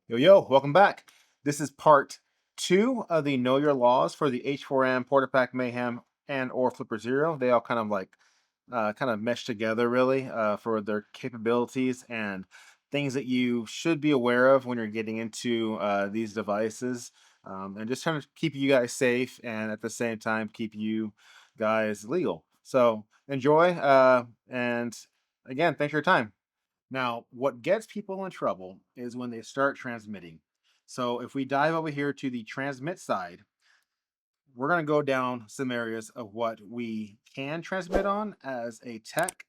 Yo, welcome back. This is part two of the Know Your Laws for the H4M, Portapack Mayhem, and or Flipper Zero. They all kind of mesh together really for their capabilities and things that you should be aware of when you're getting into these devices, and just trying to keep you guys safe and at the same time keep you guys legal. So enjoy, and again, thanks for your time. Now, what gets people in trouble is when they start transmitting. So, if we dive over here to the transmit side, we're going to go down some areas of what we can transmit on as a tech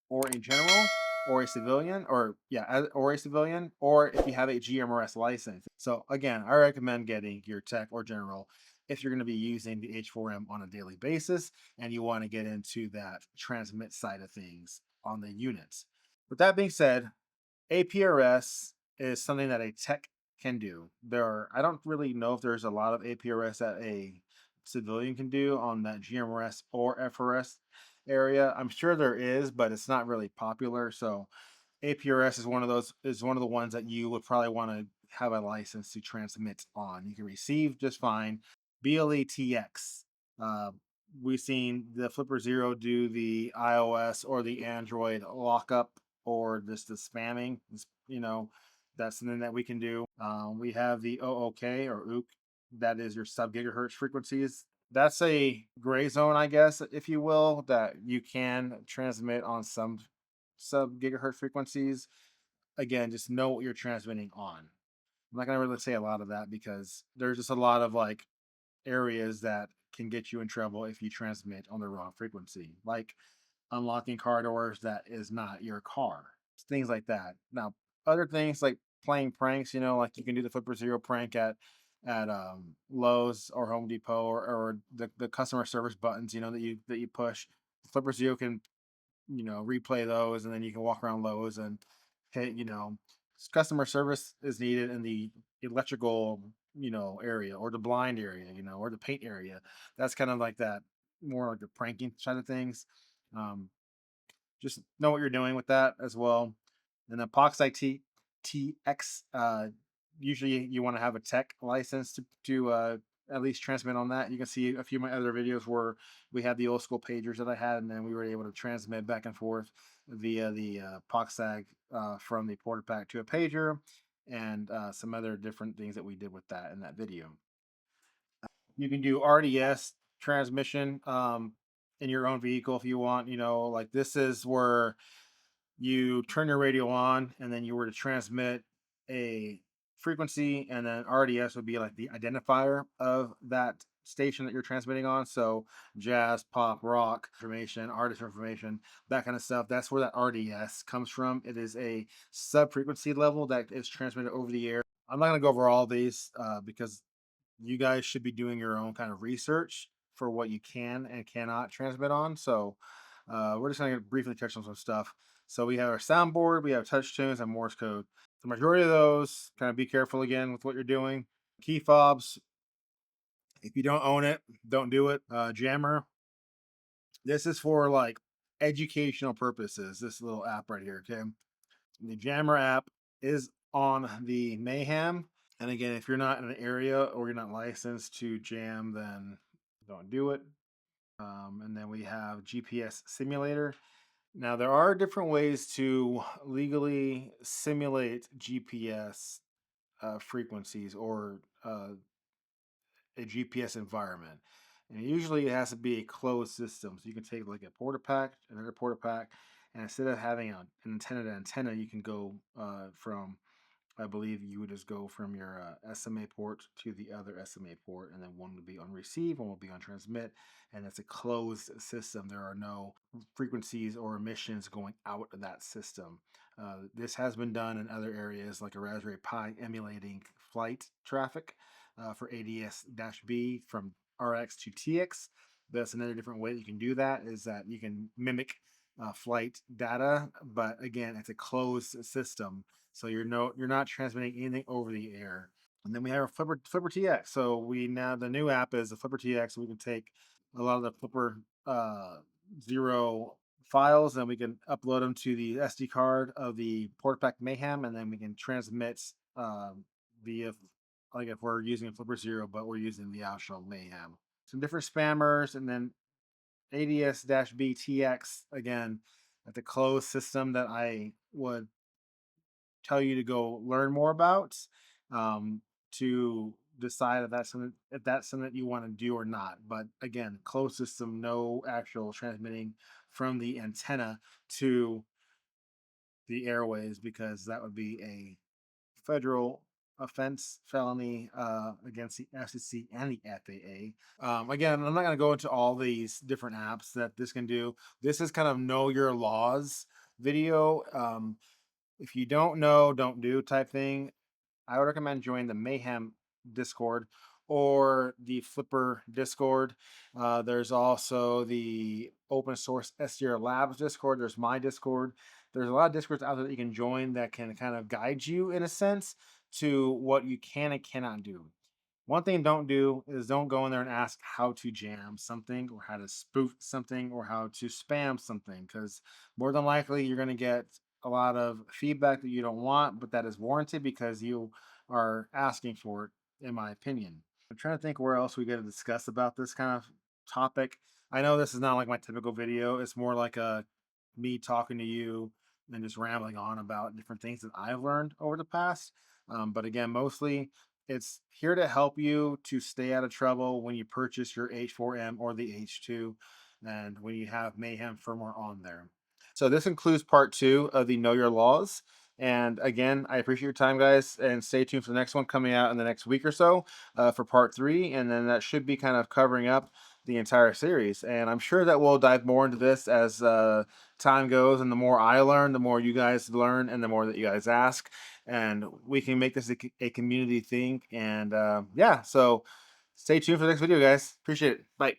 or a general or a civilian, or a civilian, or if you have a GMRS license. So, again, I recommend getting your tech or general if you're going to be using the H4M on a daily basis and you want to get into that transmit side of things on the units. With that being said, APRS is something that a tech can do. I don't really know if there's a lot of APRS that a civilian can do on that GMRS or FRS area. I'm sure there is, but it's not really popular. So APRS is one of the ones that you would probably want to have a license to transmit on. You can receive just fine. BLETX. Uh, we've seen the Flipper Zero do the iOS or the Android lockup or just the spamming. That's something that we can do. We have the OOK or ook. That is your sub gigahertz frequencies. That's a gray zone, I guess, if you will, that you can transmit on some sub gigahertz frequencies. Again, just know what you're transmitting on. I'm not gonna really say a lot of that because there's just a lot of like areas that can get you in trouble if you transmit on the wrong frequency, like unlocking car doors that is not your car, things like that. Now, other things like playing pranks, like you can do the Flipper Zero prank at Lowe's or Home Depot or the customer service buttons, that you push. Flipper Zero can replay those, and then you can walk around Lowe's and hit, customer service is needed in the electrical, area or the blind area, or the paint area. That's kind of like that, more like the pranking side of things. Um, just know what you're doing with that as well. And then Poxi TX, usually you want to have a tech license to at least transmit on that. You can see a few of my other videos where we had the old school pagers that I had, and then we were able to transmit back and forth via the Poxag from the Porter Pack to a pager, and some other different things that we did with that in that video. You can do RDS transmission in your own vehicle if you want. Like this is where you turn your radio on and then you were to transmit a frequency, and then RDS would be like the identifier of that station that you're transmitting on. So jazz, pop, rock information, artist information, that kind of stuff. That's where that RDS comes from. It is a sub frequency level that is transmitted over the air. I'm not going to go over all these because you guys should be doing your own kind of research for what you can and cannot transmit on. So we're just going to briefly touch on some stuff. So we have our soundboard, we have touch tunes, and Morse code. The majority of those, kind of be careful again with what you're doing. Key fobs, if you don't own it, don't do it. Jammer, this is for like educational purposes. This little app right here, okay? The Jammer app is on the Mayhem. And again, if you're not in an area or you're not licensed to jam, then don't do it. And then we have GPS simulator. Now, there are different ways to legally simulate GPS frequencies or a GPS environment. And usually it has to be a closed system. So you can take like a porta pack, another porta pack, and instead of having an antenna to antenna, you can go from, I believe you would just go from your SMA port to the other SMA port, and then one would be on receive, one will be on transmit, and it's a closed system. There are no frequencies or emissions going out of that system. This has been done in other areas like a Raspberry Pi emulating flight traffic for ADS-B from RX to TX. That's another different way that you can do that, is that you can mimic flight data, but again, it's a closed system, so you're not transmitting anything over the air. And then we have our Flipper TX. So we now the new app is the Flipper TX. We can take a lot of the Flipper Zero files and we can upload them to the SD card of the Portapack Mayhem, and then we can transmit via like if we're using Flipper Zero, but we're using the actual Mayhem. Some different spammers, and then ADS-BTX again at the closed system that I would tell you to go learn more about, to decide if that's something that you want to do or not. But again, closed system, no actual transmitting from the antenna to the airways, because that would be a federal offense, felony against the FCC and the FAA. Again, I'm not going to go into all these different apps that this can do. This is kind of know your laws video. If you don't know, don't do type thing. I would recommend joining the Mayhem Discord or the Flipper Discord. There's also the open source SDR Labs Discord. There's my Discord. There's a lot of Discords out there that you can join that can kind of guide you in a sense to what you can and cannot do. One thing don't do is don't go in there and ask how to jam something or how to spoof something or how to spam something, because more than likely you're going to get a lot of feedback that you don't want, but that is warranted because you are asking for it, in my opinion. I'm trying to think where else we get to discuss about this kind of topic. I know this is not like my typical video. It's more like a me talking to you and just rambling on about different things that I've learned over the past. But again, mostly it's here to help you to stay out of trouble when you purchase your H4M or the H2, and when you have Mayhem firmware on there. So this includes part 2 of the Know Your Laws. And again, I appreciate your time, guys, and stay tuned for the next one coming out in the next week or so for part 3. And then that should be kind of covering up the entire series. And I'm sure that we'll dive more into this as time goes. And the more I learn, the more you guys learn, and the more that you guys ask. And we can make this a community thing. And yeah, so stay tuned for the next video, guys. Appreciate it. Bye.